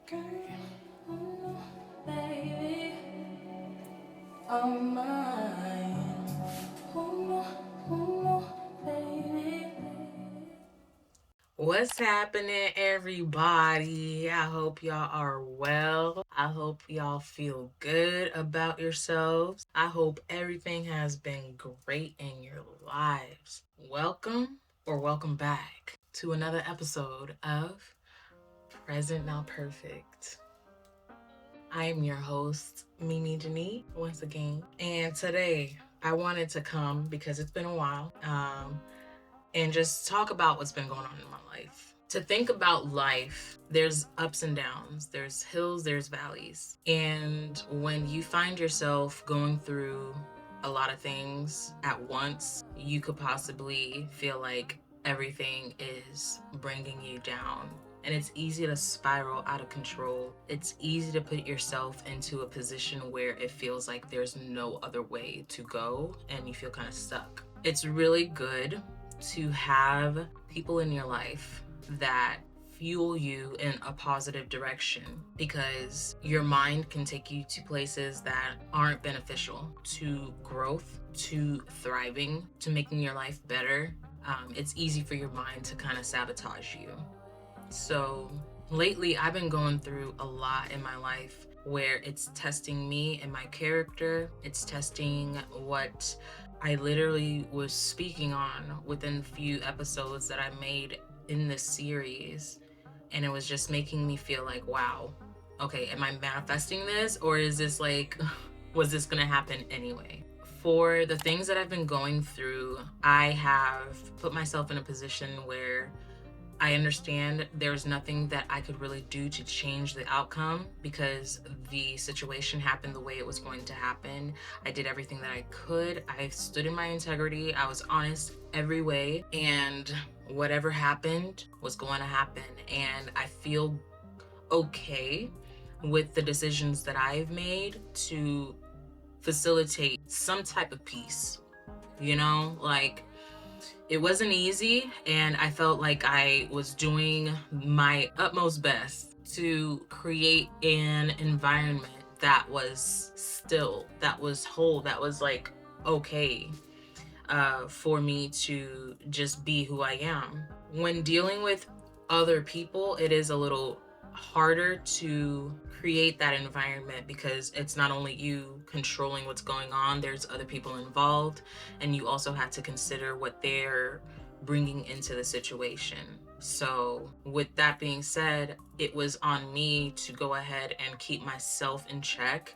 Girl, oh no, baby, I'm mine. Oh no, baby. What's happening, everybody? I hope y'all are well. I hope y'all feel good about yourselves. I hope everything has been great in your lives. Welcome back to another episode of Present Not Perfect. I am your host, Mimi Janie, once again. And today I wanted to come because it's been a while and just talk about what's been going on in my life. To think about life, there's ups and downs, there's hills, there's valleys. And when you find yourself going through a lot of things at once, you could possibly feel like everything is bringing you down. And it's easy to spiral out of control. It's easy to put yourself into a position where it feels like there's no other way to go and you feel kind of stuck. It's really good to have people in your life that fuel you in a positive direction, because your mind can take you to places that aren't beneficial to growth, to thriving, to making your life better. It's easy for your mind to kind of sabotage you. So lately I've been going through a lot in my life where it's testing me and my character. It's testing what I literally was speaking on within a few episodes that I made in this series. And it was just making me feel like, wow, okay, am I manifesting this, or is this like, was this gonna happen anyway? For the things that I've been going through, I have put myself in a position where I understand there's nothing that I could really do to change the outcome, because the situation happened the way it was going to happen. I did everything that I could. I stood in my integrity. I was honest every way, and whatever happened was going to happen. And I feel okay with the decisions that I've made to facilitate some type of peace. Like, it wasn't easy, and I felt like I was doing my utmost best to create an environment that was still, that was whole, that was like okay for me to just be who I am. When dealing with other people, it is a little harder to create that environment, because it's not only you controlling what's going on, there's other people involved, and you also have to consider what they're bringing into the situation. So with that being said, it was on me to go ahead and keep myself in check,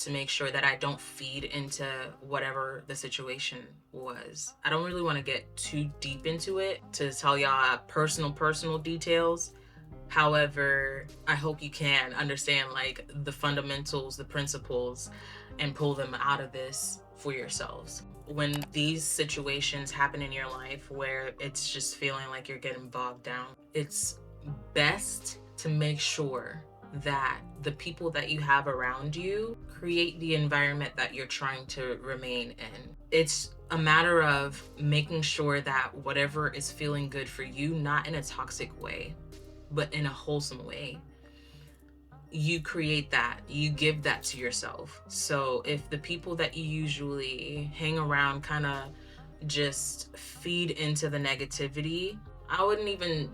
to make sure that I don't feed into whatever the situation was. I don't really want to get too deep into it to tell y'all personal details. However, I hope you can understand like the fundamentals, the principles, and pull them out of this for yourselves. When these situations happen in your life where it's just feeling like you're getting bogged down, it's best to make sure that the people that you have around you create the environment that you're trying to remain in. It's a matter of making sure that whatever is feeling good for you, not in a toxic way, but in a wholesome way, you create that, you give that to yourself. So if the people that you usually hang around kind of just feed into the negativity, I wouldn't even,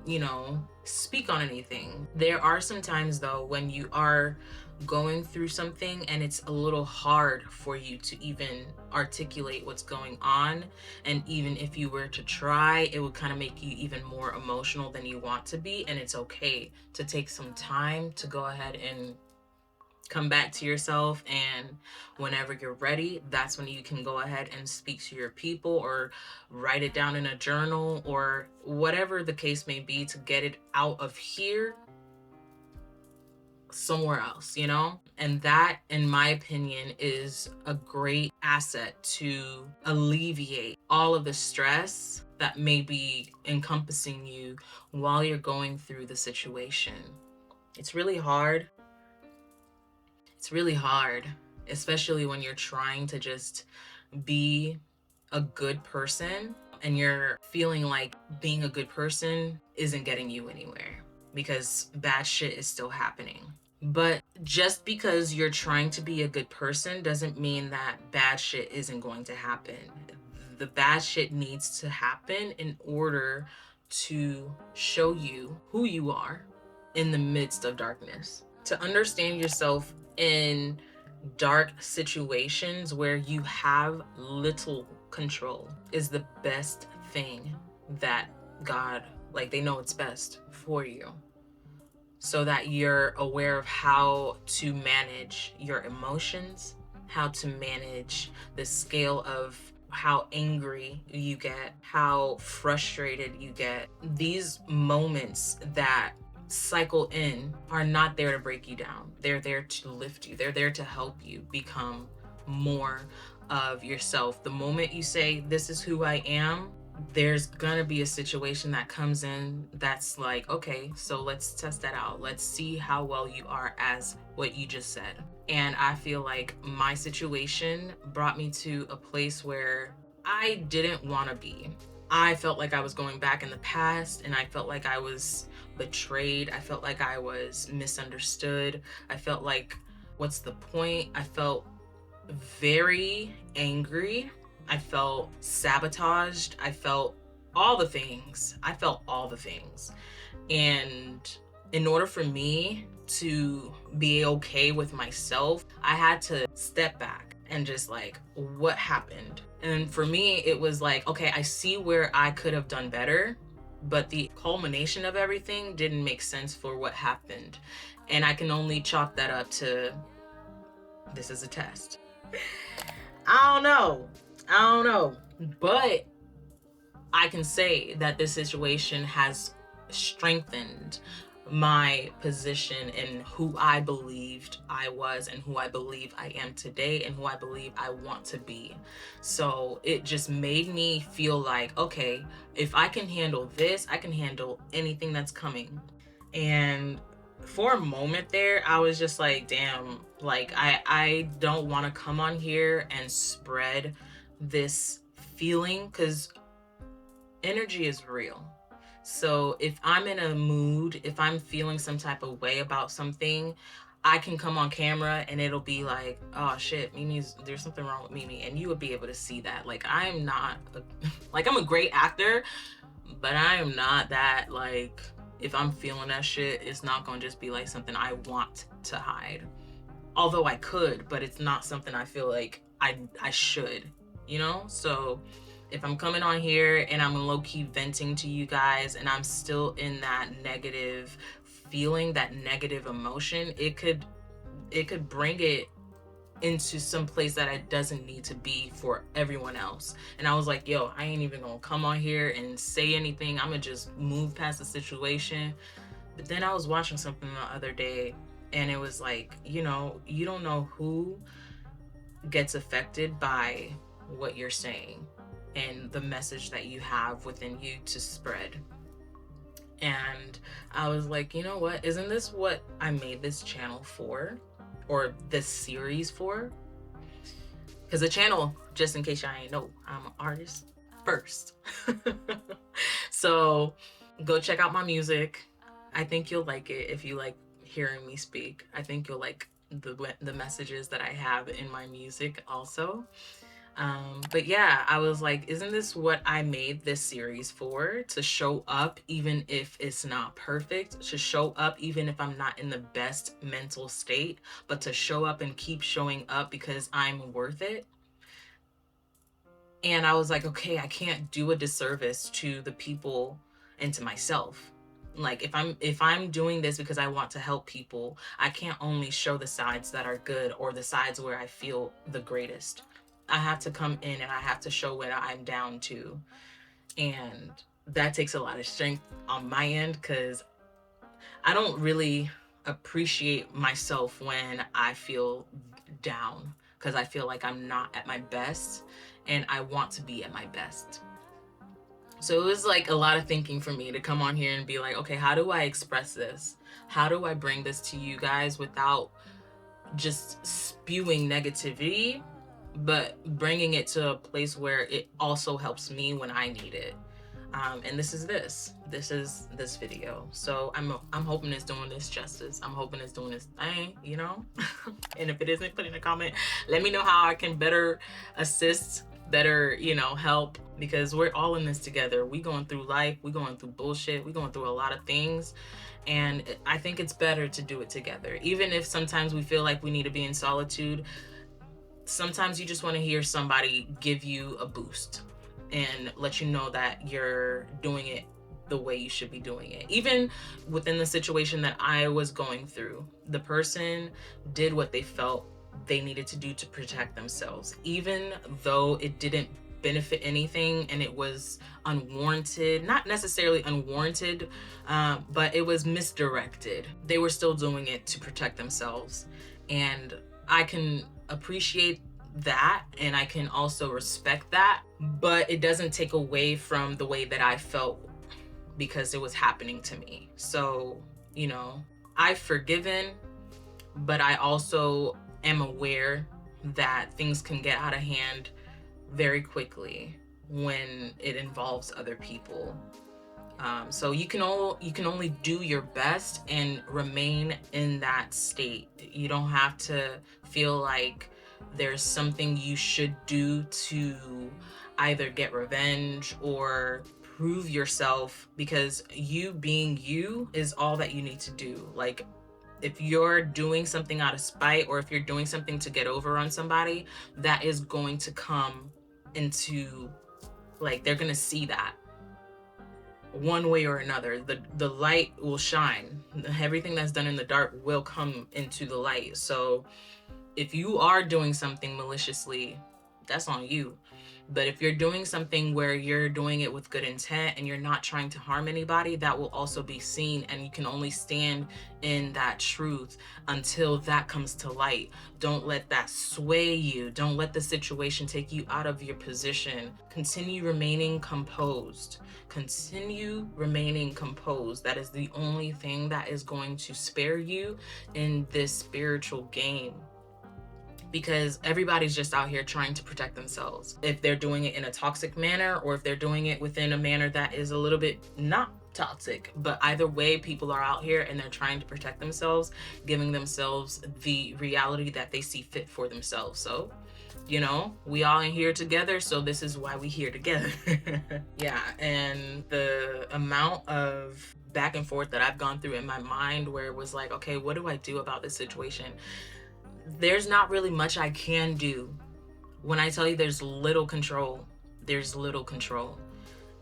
speak on anything. There are some times though when you are going through something and it's a little hard for you to even articulate what's going on, and even if you were to try, it would kind of make you even more emotional than you want to be. And it's okay to take some time to go ahead and come back to yourself, and whenever you're ready, that's when you can go ahead and speak to your people, or write it down in a journal, or whatever the case may be, to get it out of here somewhere else, And that, in my opinion, is a great asset to alleviate all of the stress that may be encompassing you while you're going through the situation. It's really hard, especially when you're trying to just be a good person and you're feeling like being a good person isn't getting you anywhere. because bad shit is still happening. But just because you're trying to be a good person doesn't mean that bad shit isn't going to happen. The bad shit needs to happen in order to show you who you are in the midst of darkness. To understand yourself in dark situations where you have little control is the best thing that God, like, they know it's best for you, so that you're aware of how to manage your emotions, how to manage the scale of how angry you get, how frustrated you get. These moments that cycle in are not there to break you down. They're there to lift you. They're there to help you become more of yourself. The moment you say, this is who I am, there's gonna be a situation that comes in that's like, okay, so let's test that out. Let's see how well you are as what you just said. And I feel like my situation brought me to a place where I didn't want to be. I felt like I was going back in the past, and I felt like I was betrayed. I felt like I was misunderstood. I felt like, what's the point? I felt very angry. I felt sabotaged. I felt all the things. And in order for me to be okay with myself, I had to step back and just like, what happened? And for me, it was like, okay, I see where I could have done better, but the culmination of everything didn't make sense for what happened. And I can only chalk that up to, this is a test. I don't know. But I can say that this situation has strengthened my position in who I believed I was and who I believe I am today and who I believe I want to be. So it just made me feel like, okay, if I can handle this, I can handle anything that's coming. And for a moment there, I was just like, damn, like I don't want to come on here and spread this feeling, because energy is real. So if I'm in a mood, if I'm feeling some type of way about something, I can come on camera and it'll be like, oh shit, there's something wrong with Mimi, and you would be able to see that. Like, I'm not like, I'm a great actor, but I am not that, like, if I'm feeling that shit, it's not gonna just be like something I want to hide. Although I could, but it's not something I feel like I should, you know? So if I'm coming on here and I'm low-key venting to you guys and I'm still in that negative feeling, that negative emotion, it could bring it into some place that it doesn't need to be for everyone else. And I was like, yo, I ain't even gonna come on here and say anything. I'm gonna just move past the situation. But then I was watching something the other day, and it was like, you know, you don't know who gets affected by what you're saying and the message that you have within you to spread. And I was like, you know what? Isn't this what I made this channel for? Or this series for? Because the channel, just in case y'all ain't know, I'm an artist first. So go check out my music. I think you'll like it if you like hearing me speak. I think you'll like the messages that I have in my music also. But yeah, I was like, isn't this what I made this series for? To show up even if it's not perfect, to show up even if I'm not in the best mental state, but to show up and keep showing up because I'm worth it. And I was like, okay, I can't do a disservice to the people and to myself. Like, if I'm doing this because I want to help people, I can't only show the sides that are good or the sides where I feel the greatest. I have to come in and I have to show what I'm down to. And that takes a lot of strength on my end, because I don't really appreciate myself when I feel down, because I feel like I'm not at my best and I want to be at my best. So it was like a lot of thinking for me to come on here and be like, okay, how do I express this? How do I bring this to you guys without just spewing negativity, but bringing it to a place where it also helps me when I need it? And this is this video. So I'm hoping it's doing this justice. I'm hoping it's doing this thing, you know. And if it isn't, put in a comment. Let me know how I can better assist, better, you know, help, because we're all in this together. We going through life, we going through bullshit, we going through a lot of things, and I think it's better to do it together. Even if sometimes we feel like we need to be in solitude, sometimes you just want to hear somebody give you a boost and let you know that you're doing it the way you should be doing it. Even within the situation that I was going through, the person did what they felt they needed to do to protect themselves, even though it didn't benefit anything and it was unwarranted, not necessarily unwarranted, but it was misdirected. They were still doing it to protect themselves. And I can appreciate that, and I can also respect that, but it doesn't take away from the way that I felt because it was happening to me. So, you know, I've forgiven, but I also am aware that things can get out of hand very quickly when it involves other people. So you can only do your best and remain in that state. You don't have to feel like there's something you should do to either get revenge or prove yourself, because you being you is all that you need to do. Like, if you're doing something out of spite, or if you're doing something to get over on somebody, that is going to come into, like, they're gonna see that one way or another. The light will shine. Everything that's done in the dark will come into the light. So if you are doing something maliciously, that's on you. But if you're doing something where you're doing it with good intent and you're not trying to harm anybody, that will also be seen, and you can only stand in that truth until that comes to light. Don't let that sway you. Don't let the situation take you out of your position. Continue remaining composed. Continue remaining composed. That is the only thing that is going to spare you in this spiritual game, because everybody's just out here trying to protect themselves. If they're doing it in a toxic manner, or if they're doing it within a manner that is a little bit not toxic, but either way, people are out here and they're trying to protect themselves, giving themselves the reality that they see fit for themselves. So, you know, we all in here together, so this is why we here together. Yeah, and the amount of back and forth that I've gone through in my mind, where it was like, okay, what do I do about this situation? There's not really much I can do. When I tell you there's little control, there's little control.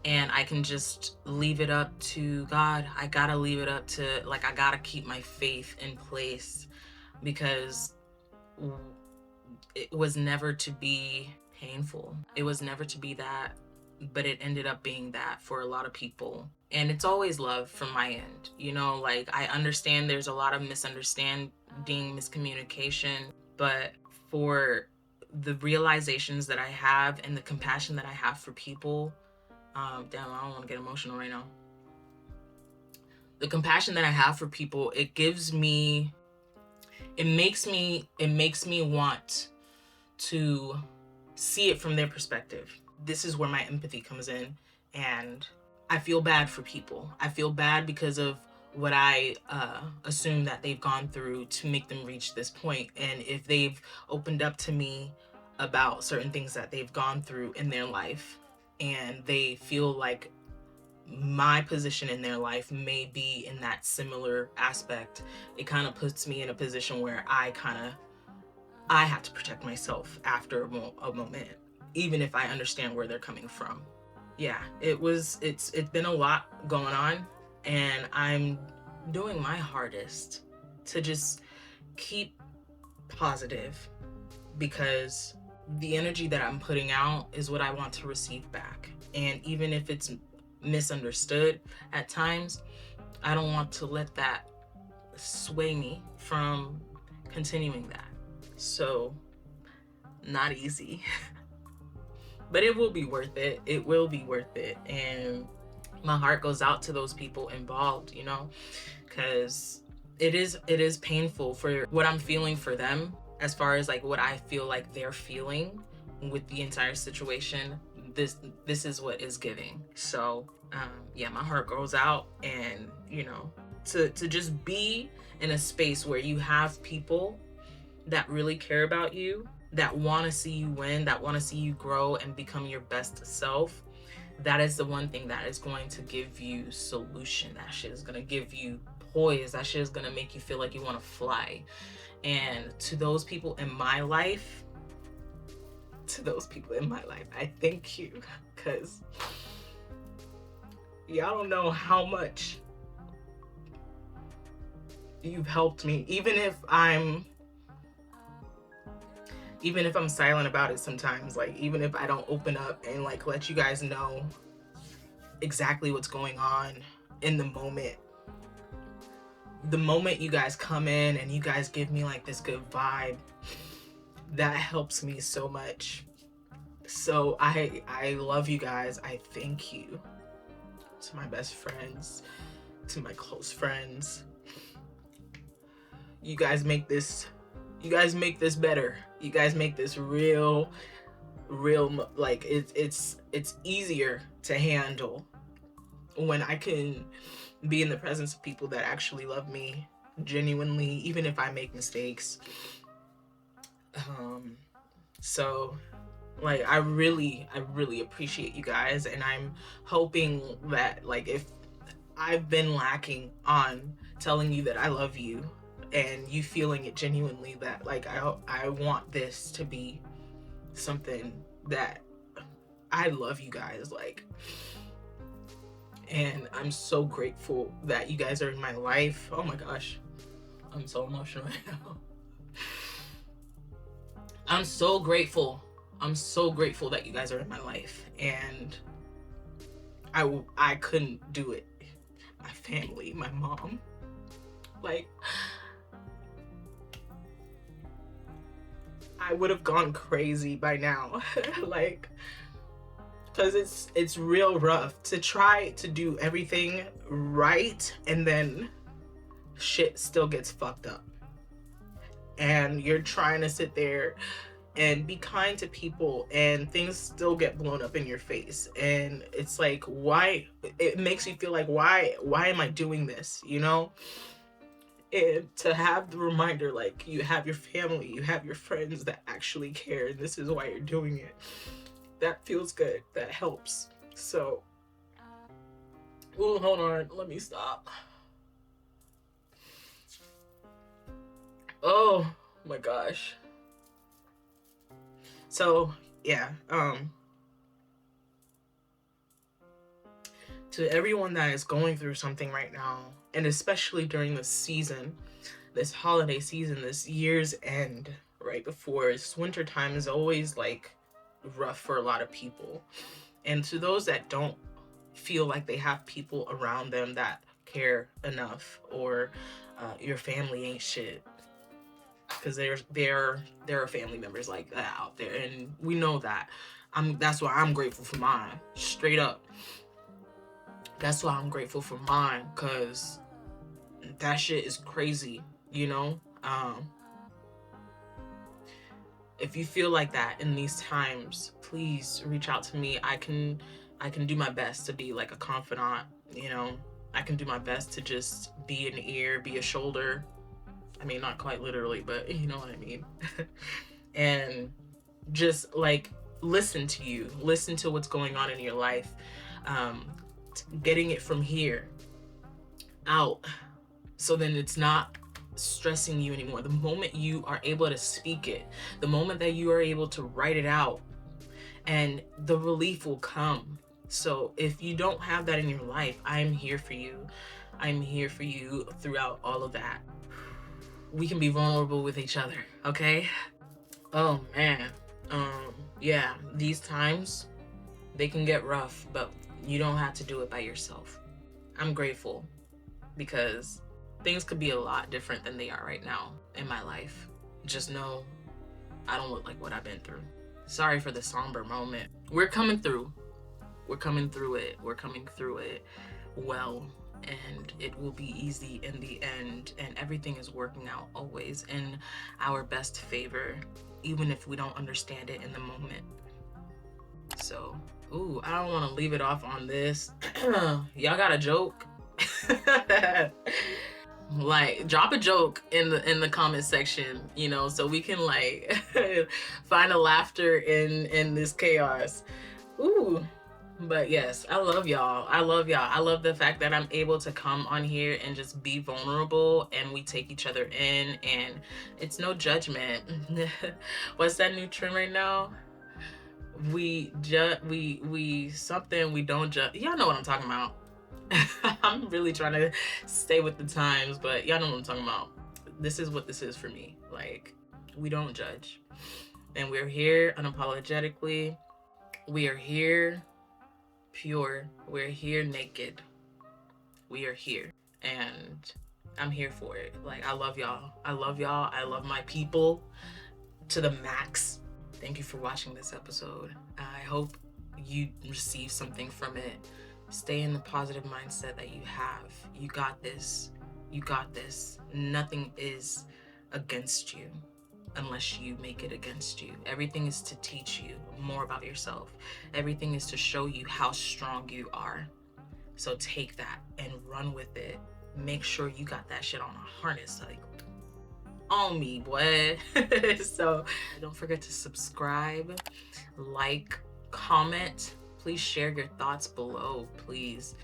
And I can just leave it up to God. I gotta leave it up to, like, I gotta keep my faith in place, because it was never to be painful. It was never to be that, but it ended up being that for a lot of people. And it's always love from my end. You know, like, I understand there's a lot of misunderstanding, miscommunication, but for the realizations that I have and the compassion that I have for people, damn, I don't want to get emotional right now. The compassion that I have for people, it makes me want to see it from their perspective. This is where my empathy comes in, and I feel bad for people. I feel bad because of what I assume that they've gone through to make them reach this point. And if they've opened up to me about certain things that they've gone through in their life, and they feel like my position in their life may be in that similar aspect, it kind of puts me in a position where I have to protect myself after a moment, even if I understand where they're coming from. Yeah, it's been a lot going on, and I'm doing my hardest to just keep positive, because the energy that I'm putting out is what I want to receive back. And even if it's misunderstood at times, I don't want to let that sway me from continuing that. So, not easy. But it will be worth it. It will be worth it. And my heart goes out to those people involved, you know, because it is painful for what I'm feeling for them, as far as like what I feel like they're feeling with the entire situation. this is what is giving. So yeah, my heart goes out, and you know, to just be in a space where you have people that really care about you, that want to see you win, that want to see you grow and become your best self. That is the one thing that is going to give you solution. That shit is going to give you poise. That shit is going to make you feel like you want to fly. And to those people in my life, I thank you, because y'all don't know how much you've helped me. Even if I'm silent about it sometimes, like even if I don't open up and like let you guys know exactly what's going on in the moment you guys come in and you guys give me like this good vibe, that helps me so much. So I love you guys. I thank you. To my best friends, to my close friends, you guys make this better. You guys make this real, like it's easier to handle when I can be in the presence of people that actually love me genuinely, even if I make mistakes. So like I really appreciate you guys, and I'm hoping that like if I've been lacking on telling you that I love you and you feeling it genuinely, that like I want this to be something that I love you guys, like, and I'm so grateful that you guys are in my life. Oh my gosh, I'm so emotional right now. I'm so grateful that you guys are in my life, and I couldn't do it. My family, my mom, like I would have gone crazy by now. Like, because it's real rough to try to do everything right and then shit still gets fucked up, and you're trying to sit there and be kind to people and things still get blown up in your face, and it's like, why? It makes you feel like, why am I doing this, you know? And to have the reminder, like, you have your family, you have your friends that actually care, and this is why you're doing it, that feels good, that helps. So, oh, hold on, let me stop. Oh my gosh. So yeah, to everyone that is going through something right now, and especially during this season, this holiday season, this year's end, right before it's winter time, is always like rough for a lot of people. And to those that don't feel like they have people around them that care enough, or your family ain't shit, because there are family members like that out there, and we know that. That's why I'm grateful for mine, straight up. That's why I'm grateful for mine, because that shit is crazy, you know? If you feel like that in these times, please reach out to me. I can do my best to be like a confidant, you know? I can do my best to just be an ear, be a shoulder. I mean, not quite literally, but you know what I mean. And just like listen to you, listen to what's going on in your life, getting it from here out, so then it's not stressing you anymore. The moment you are able to speak it, the moment that you are able to write it out, and the relief will come. So if you don't have that in your life, I'm here for you. I'm here for you throughout all of that. We can be vulnerable with each other, okay? Oh man. Yeah, these times, they can get rough, but you don't have to do it by yourself. I'm grateful, because things could be a lot different than they are right now in my life. Just know I don't look like what I've been through. Sorry for the somber moment. We're coming through. We're coming through it. We're coming through it well, and it will be easy in the end, and everything is working out always in our best favor, even if we don't understand it in the moment. So Ooh, I don't want to leave it off on this. Y'all got a joke? Like, drop a joke in the comment section, you know, so we can like find a laughter in this chaos. Ooh. But yes, I love y'all. I love y'all. I love the fact that I'm able to come on here and just be vulnerable, and we take each other in, and it's no judgment. What's that new trend right now? We something we don't judge. Y'all know what I'm talking about. I'm really trying to stay with the times, but y'all know what I'm talking about. This is what this is for me. Like, we don't judge. And we're here unapologetically. We are here pure. We're here naked. We are here. And I'm here for it. Like, I love y'all. I love y'all. I love my people to the max. Thank you for watching this episode. I hope you receive something from it. Stay in the positive mindset that you have. You got this. You got this. Nothing is against you unless you make it against you. Everything is to teach you more about yourself. Everything is to show you how strong you are. So take that and run with it. Make sure you got that shit on a harness, like on me, boy. So don't forget to subscribe, like, comment. Please share your thoughts below, please.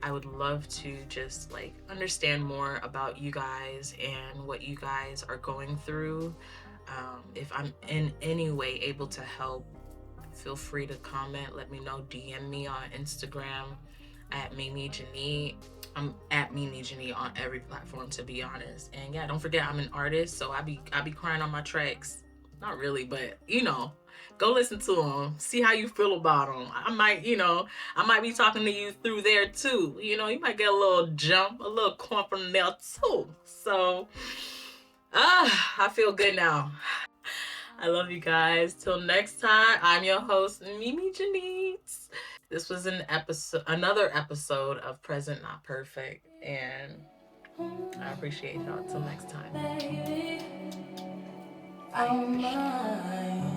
I would love to just like understand more about you guys and what you guys are going through. If I'm in any way able to help, feel free to comment. Let me know. DM me on Instagram at Mimi Janie. I'm at Mimi Janie on every platform, to be honest. And yeah, don't forget I'm an artist, so I be crying on my tracks. Not really, but you know, go listen to them. See how you feel about them. I might be talking to you through there too. You know, you might get a little jump, a little corn from there too. So, I feel good now. I love you guys. Till next time, I'm your host, Mimi Janie. This was another episode of Present Not Perfect, and I appreciate y'all. Till next time. Bye.